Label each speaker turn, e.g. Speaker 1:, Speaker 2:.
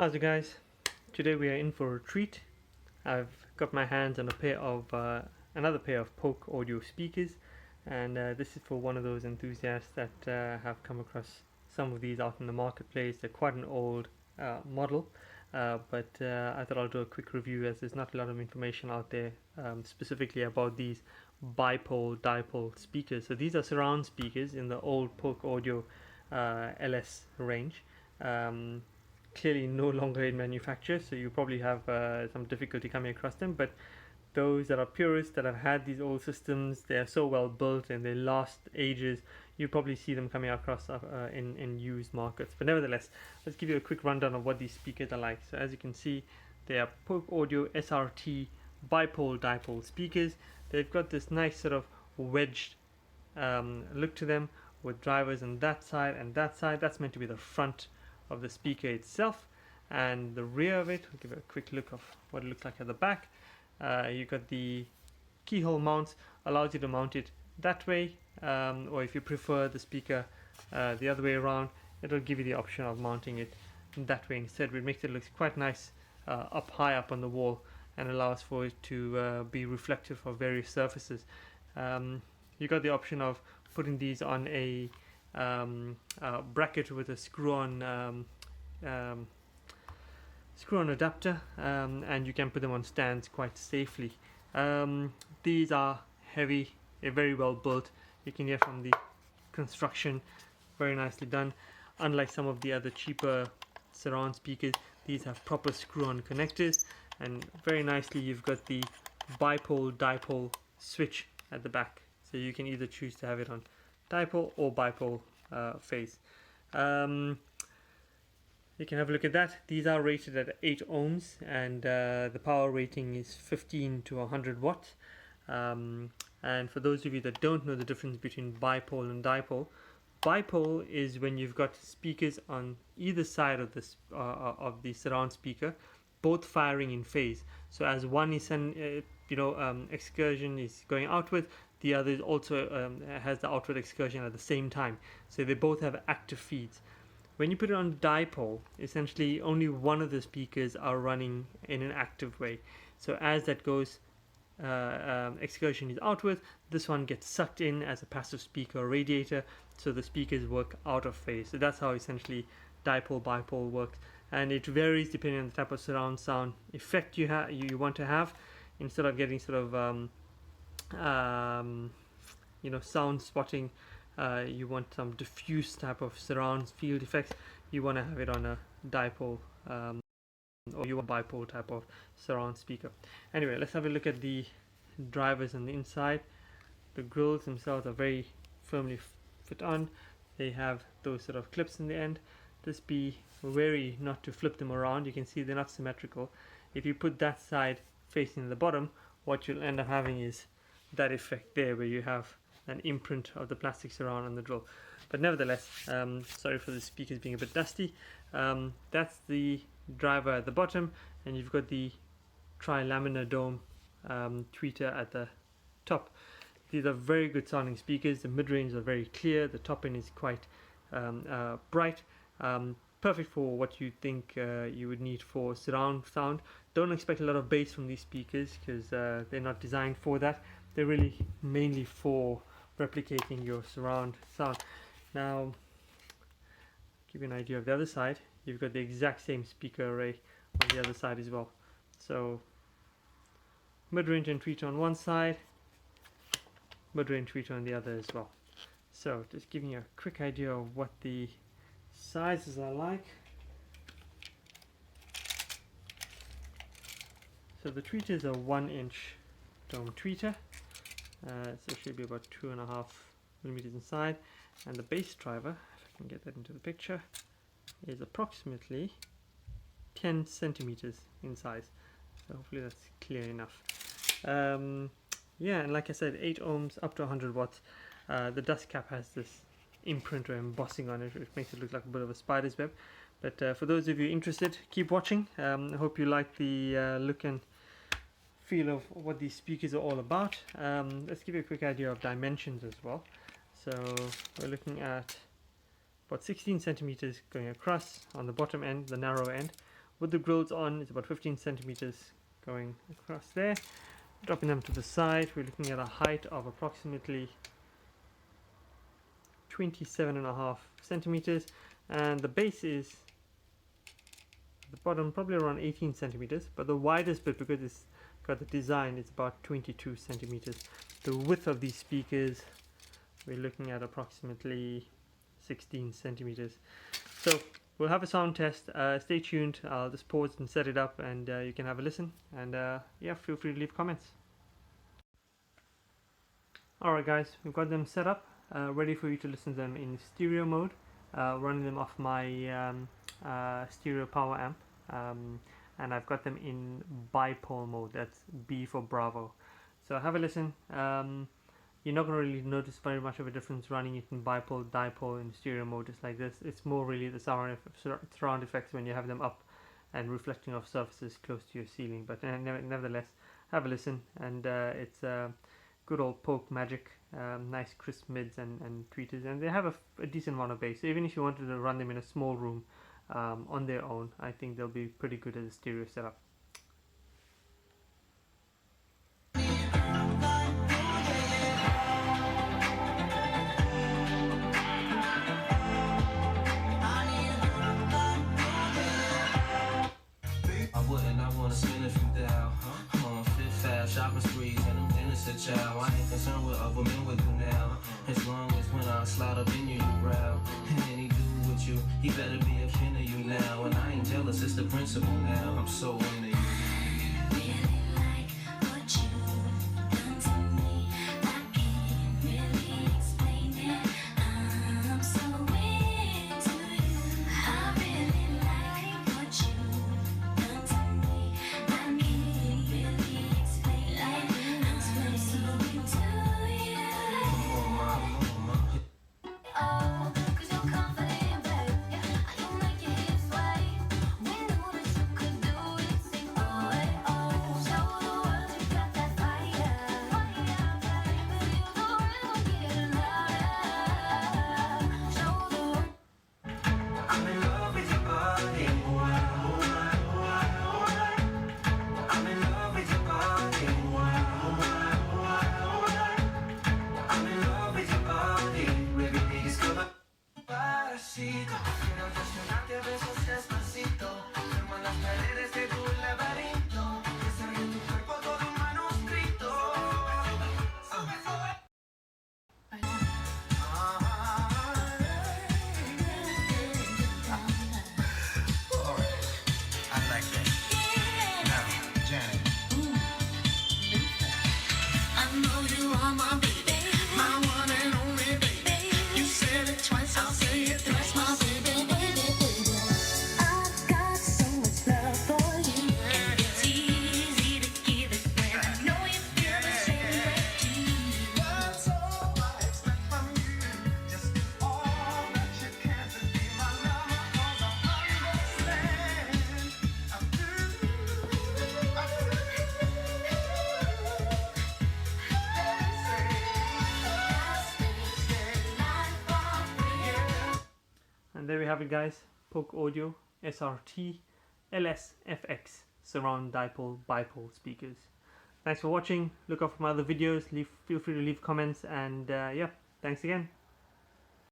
Speaker 1: How's it, guys? Today we are in for a treat. I've got my hands on a pair of another pair of Polk Audio speakers, and this is for one of those enthusiasts that have come across some of these out in the marketplace. They're quite an old model, but I thought I'll do a quick review as there's not a lot of information out there specifically about these bipole dipole speakers. So these are surround speakers in the old Polk Audio LS range. Clearly no longer in manufacture, so you probably have some difficulty coming across them, but those that are purists that have had these old systems, they are so well built and they last ages, you probably see them coming across in used markets. But nevertheless, let's give you a quick rundown of what these speakers are like. So as you can see, they are Polk Audio SRT bipole dipole speakers. They've got this nice sort of wedged look to them, with drivers on that side and that side. That's meant to be the front of the speaker itself, and the rear of it, I'll give it a quick look of what it looks like at the back. You've got the keyhole mounts, allows you to mount it that way, or if you prefer the speaker the other way around, it'll give you the option of mounting it that way instead, which makes it look quite nice up high up on the wall and allows for it to be reflective of various surfaces. You've got the option of putting these on a bracket with a screw-on adapter, and you can put them on stands quite safely. These are heavy, they're very well built. You can hear from the construction, very nicely done. Unlike some of the other cheaper surround speakers, these have proper screw-on connectors, and very nicely you've got the bipole dipole switch at the back, so you can either choose to have it on dipole or bipole phase. You can have a look at that. These are rated at 8 ohms, and the power rating is 15 to 100 watts. And for those of you that don't know the difference between bipole and dipole, bipole is when you've got speakers on either side of this of the surround speaker, both firing in phase. So as one is excursion is going outward, the other is also has the outward excursion at the same time. So they both have active feeds. When you put it on dipole, essentially only one of the speakers are running in an active way. So as that goes, excursion is outward, this one gets sucked in as a passive speaker or radiator, so the speakers work out of phase. So that's how essentially dipole bipole works, and it varies depending on the type of surround sound effect you want to have. Instead of getting sort of sound spotting, you want some diffuse type of surround field effects, you want to have it on a dipole, or you want bipole type of surround speaker. Anyway, let's have a look at the drivers on the inside. The grills themselves are very firmly fit on. They have those sort of clips in the end. Just be wary not to flip them around. You can see they're not symmetrical. If you put that side facing the bottom, what you'll end up having is that effect there, where you have an imprint of the plastic surround on the drill. But nevertheless, sorry for the speakers being a bit dusty. That's the driver at the bottom, and you've got the tri-laminar dome tweeter at the top. These are very good sounding speakers. The mid-range are very clear, the top end is quite bright, perfect for what you think you would need for surround sound. Don't expect a lot of bass from these speakers, because they're not designed for that. They're really mainly for replicating your surround sound. Now, give you an idea of the other side. You've got the exact same speaker array on the other side as well. So mid-range and tweeter on one side, mid-range tweeter on the other as well. So just giving you a quick idea of what the sizes are like. So the tweeter is a 1-inch dome tweeter, so it should be about 2.5 millimeters inside, and the bass driver, if I can get that into the picture, is approximately 10 centimeters in size. So hopefully that's clear enough. Yeah, and like I said, 8 ohms up to 100 watts. The dust cap has this imprint or embossing on it, which makes it look like a bit of a spider's web. But for those of you interested, keep watching. I hope you like the look and feel of what these speakers are all about. Let's give you a quick idea of dimensions as well. So we're looking at about 16 centimeters going across on the bottom end, the narrow end, with the grills on, it's about 15 centimeters going across there. Dropping them to the side, we're looking at a height of approximately 27.5 centimeters, and the base is at the bottom probably around 18 centimeters, but the widest bit, because it's got the design, it's about 22 centimeters. The width of these speakers, we're looking at approximately 16 centimeters. So we'll have a sound test. Stay tuned. I'll just pause and set it up, and you can have a listen, and yeah, feel free to leave comments. Alright guys, we've got them set up, ready for you to listen to them in stereo mode, running them off my stereo power amp, and I've got them in bipole mode. That's B for Bravo. So have a listen. You're not going to really notice very much of a difference running it in bipole, dipole, in stereo mode just like this. It's more really the surround effects when you have them up and reflecting off surfaces close to your ceiling. But nevertheless, have a listen, and it's good old Polk magic. Nice crisp mids and tweeters, and they have a decent amount of bass. So even if you wanted to run them in a small room on their own, I think they'll be pretty good as a stereo setup.
Speaker 2: Shopping sprees and them dinners a child. I ain't concerned with other men with you now. As long as when I slide up in you, you grab. And any dude with you, he better be a kin of you now. And I ain't jealous, it's the principle now. I'm so into you.
Speaker 1: And there we have it guys, Polk Audio SRT LS FX surround dipole bipole speakers. Thanks for watching. Look out for my other videos. Feel free to leave comments, and yeah, thanks again.